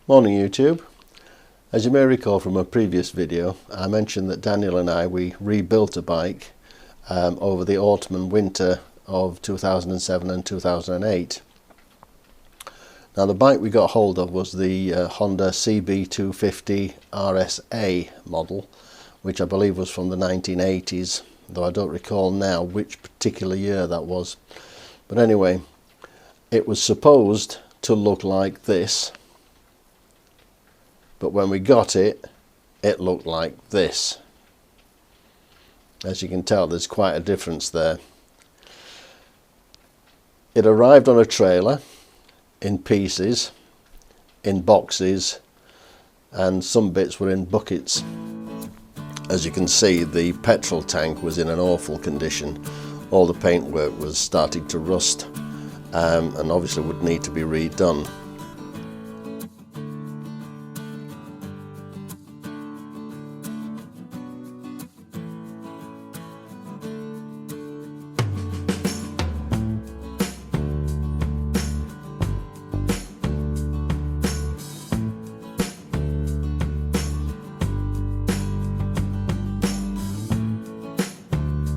Morning YouTube. As you may recall from a previous video, I mentioned that Daniel and we rebuilt a bike over the autumn and winter of 2007 and 2008. Now the bike we got hold of was the Honda CB250 RSA model, which I believe was from the 1980s, though I don't recall now which particular year that was. But anyway, it was supposed to look like this, but when we got it, it looked like this. As you can tell, there's quite a difference there. It arrived on a trailer in pieces, in boxes, and some bits were in buckets. As you can see, the petrol tank was in an awful condition. All the paintwork was starting to rust, and obviously would need to be redone.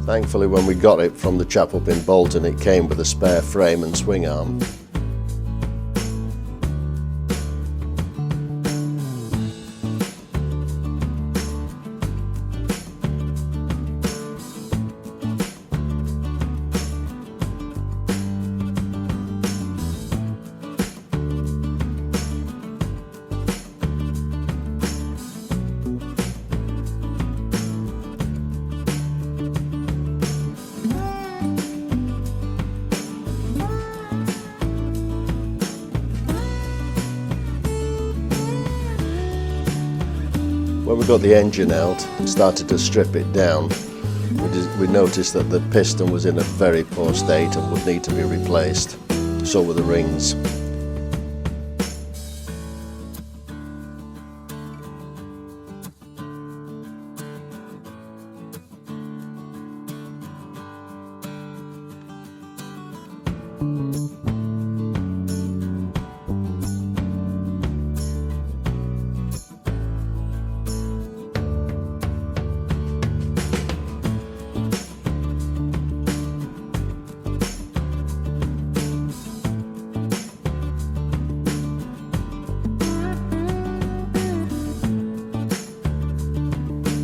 Thankfully, when we got it from the chap up in Bolton, it came with a spare frame and swing arm. When we got the engine out and started to strip it down, we noticed that the piston was in a very poor state and would need to be replaced. So were the rings.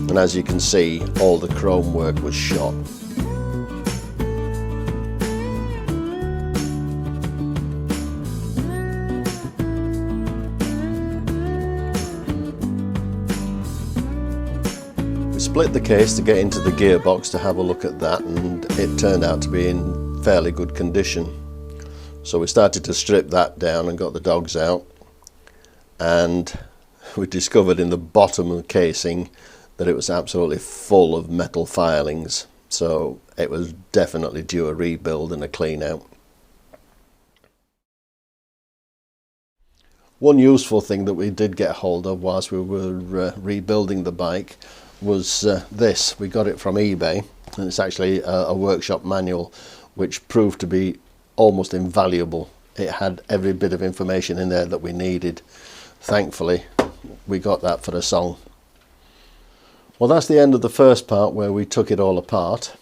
And as you can see, all the chrome work was shot. We split the case to get into the gearbox to have a look at that, and it turned out to be in fairly good condition. So we started to strip that down and got the dogs out, and we discovered in the bottom of the casing that it was absolutely full of metal filings, so it was definitely due a rebuild and a clean out. One useful thing that we did get hold of whilst we were rebuilding the bike was this. We got it from eBay, and it's actually a workshop manual which proved to be almost invaluable. It had every bit of information in there that we needed. Thankfully, we got that for a song. Well, that's the end of the first part where we took it all apart.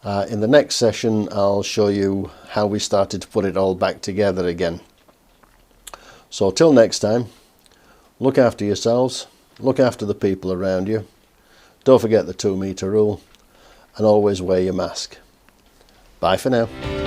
In the next session, I'll show you how we started to put it all back together again. So till next time, look after yourselves, look after the people around you, don't forget the 2-meter rule, and always wear your mask. Bye for now.